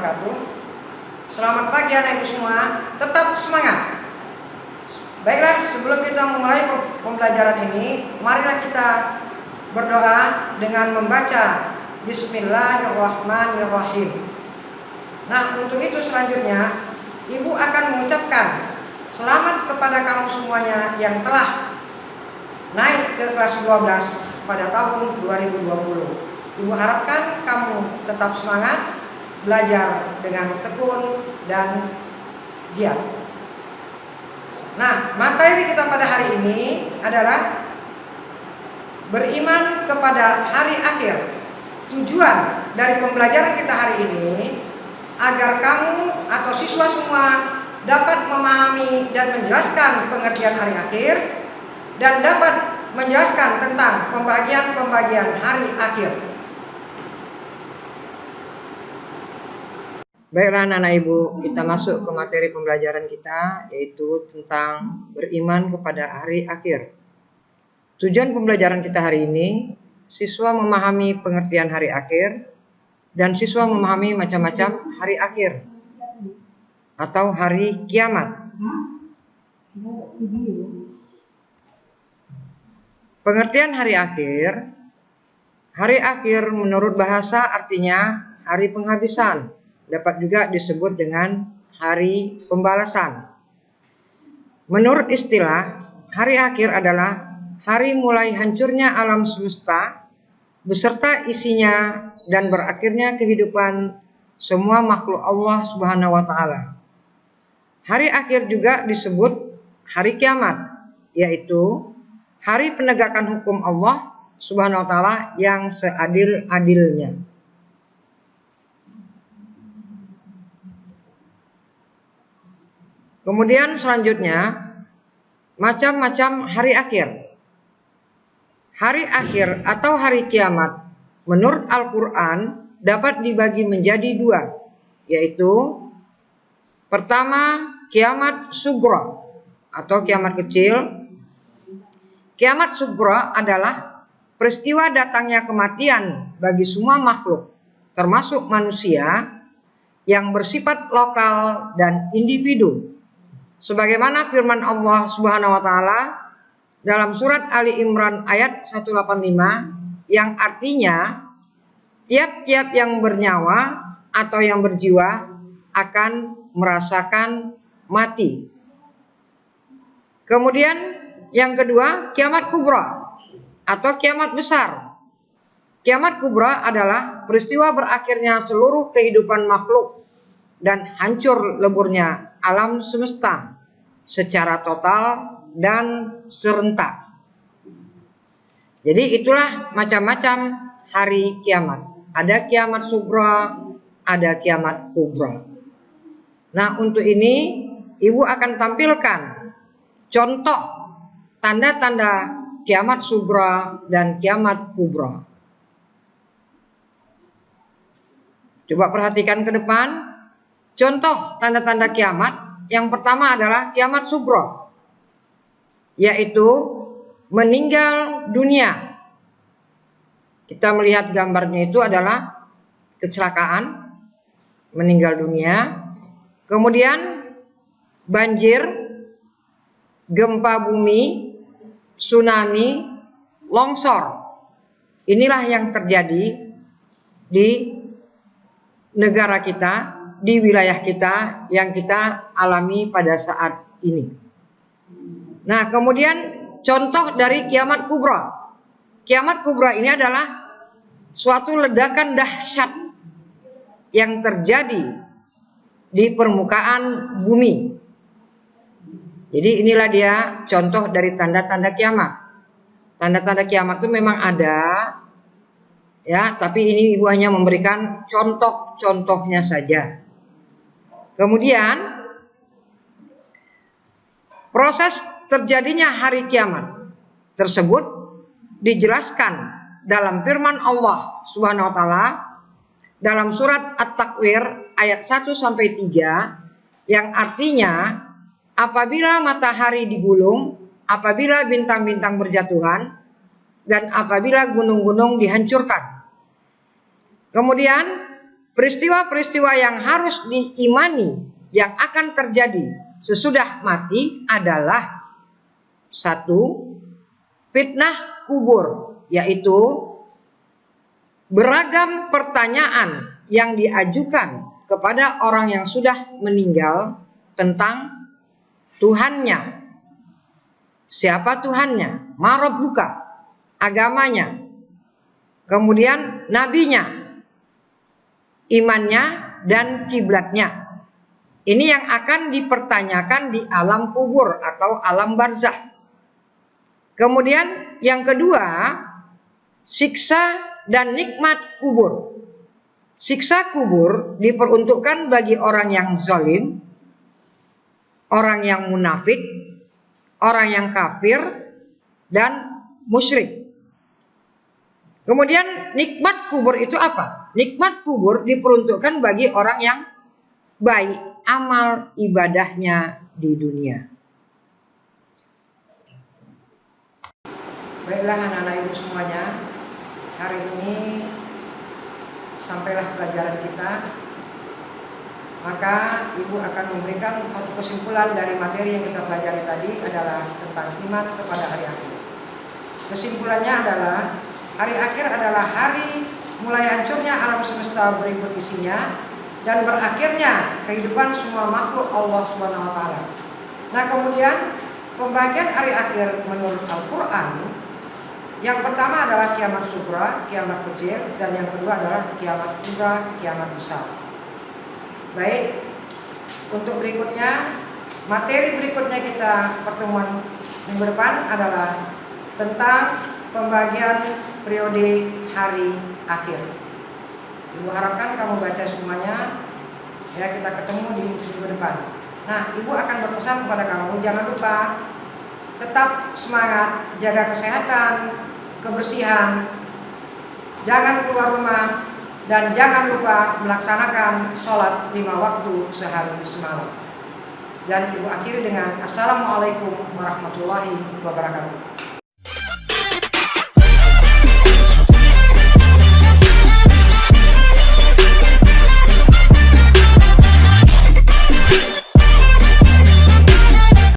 wabarakatuh. Selamat pagi anak ibu semua, tetap semangat. Baiklah, sebelum kita memulai pembelajaran ini, marilah kita berdoa dengan membaca Bismillahirrahmanirrahim. Nah, untuk itu selanjutnya ibu akan mengucapkan selamat kepada kamu semuanya yang telah naik ke kelas 12 pada tahun 2020. Ibu harapkan kamu tetap semangat, belajar dengan tekun dan giat. Nah, materi kita pada hari ini adalah beriman kepada hari akhir. Tujuan dari pembelajaran kita hari ini agar kamu atau siswa semua dapat memahami dan menjelaskan pengertian hari akhir dan dapat menjelaskan tentang pembagian-pembagian hari akhir. Baiklah anak-anak ibu, kita masuk ke materi pembelajaran kita, yaitu tentang beriman kepada hari akhir. Tujuan pembelajaran kita hari ini, siswa memahami pengertian hari akhir dan siswa memahami macam-macam hari akhir atau hari kiamat. Pengertian hari akhir menurut bahasa artinya hari penghabisan. Dapat juga disebut dengan hari pembalasan. Menurut istilah, hari akhir adalah hari mulai hancurnya alam semesta beserta isinya dan berakhirnya kehidupan semua makhluk Allah Subhanahu wa taala. Hari akhir juga disebut hari kiamat, yaitu hari penegakan hukum Allah Subhanahu wa taala yang seadil-adilnya. Kemudian selanjutnya, macam-macam hari akhir. Hari akhir atau hari kiamat menurut Al-Quran dapat dibagi menjadi dua, yaitu pertama kiamat sughra atau kiamat kecil. Kiamat sughra adalah peristiwa datangnya kematian bagi semua makhluk, termasuk manusia, yang bersifat lokal dan individu. Sebagaimana firman Allah Subhanahu wa taala dalam surat Ali Imran ayat 185 yang artinya tiap-tiap yang bernyawa atau yang berjiwa akan merasakan mati. Kemudian yang kedua, kiamat kubra atau kiamat besar. Kiamat kubra adalah peristiwa berakhirnya seluruh kehidupan makhluk dan hancur leburnya alam semesta secara total dan serentak. Jadi itulah macam-macam hari kiamat. Ada kiamat sughra, ada kiamat kubra. Nah, untuk ini ibu akan tampilkan contoh tanda-tanda kiamat sughra dan kiamat kubra. Coba perhatikan ke depan. Contoh tanda-tanda kiamat, yang pertama adalah kiamat sughra, yaitu meninggal dunia. Kita melihat gambarnya itu adalah kecelakaan, meninggal dunia. Kemudian banjir, gempa bumi, tsunami, longsor. Inilah yang terjadi di negara kita, di wilayah kita yang kita alami pada saat ini. Nah, kemudian contoh dari kiamat kubra. Kiamat kubra ini adalah suatu ledakan dahsyat yang terjadi di permukaan bumi. Jadi inilah dia contoh dari tanda-tanda kiamat. Tanda-tanda kiamat itu memang ada, ya, tapi ini ibu hanya memberikan contoh-contohnya saja. Kemudian proses terjadinya hari kiamat tersebut dijelaskan dalam firman Allah Subhanahu wa taala dalam surat At-Takwir ayat 1 sampai 3 yang artinya apabila matahari digulung, apabila bintang-bintang berjatuhan, dan apabila gunung-gunung dihancurkan. Kemudian peristiwa-peristiwa yang harus diimani yang akan terjadi sesudah mati adalah satu, fitnah kubur, yaitu beragam pertanyaan yang diajukan kepada orang yang sudah meninggal tentang Tuhannya. Siapa Tuhannya? Ma Rabbuka, agamanya, kemudian nabinya, imannya, dan kiblatnya. Ini yang akan dipertanyakan di alam kubur atau alam barzakh. Kemudian yang kedua, siksa dan nikmat kubur. Siksa kubur diperuntukkan bagi orang yang zalim, orang yang munafik, orang yang kafir, dan musyrik. Kemudian nikmat kubur itu apa? Nikmat kubur diperuntukkan bagi orang yang baik amal ibadahnya di dunia. Baiklah anak-anak ibu semuanya, hari ini sampailah pelajaran kita. Maka ibu akan memberikan satu kesimpulan dari materi yang kita pelajari tadi adalah tentang iman kepada hari akhir. Kesimpulannya adalah hari akhir adalah hari mulai hancurnya alam semesta berikut isinya dan berakhirnya kehidupan semua makhluk Allah Subhanahu wa taala. Nah, kemudian pembagian hari akhir menurut Al-Qur'an, yang pertama adalah kiamat sughra, kiamat kecil, dan yang kedua adalah kiamat kubra, kiamat besar. Baik, untuk berikutnya, materi berikutnya kita pertemuan minggu depan adalah tentang pembagian periode hari akhir. Ibu harapkan kamu baca semuanya, ya, kita ketemu di minggu depan. Nah, ibu akan berpesan kepada kamu, jangan lupa tetap semangat, jaga kesehatan, kebersihan, jangan keluar rumah, dan jangan lupa melaksanakan sholat 5 waktu sehari semalam. Dan ibu akhiri dengan Assalamualaikum warahmatullahi wabarakatuh.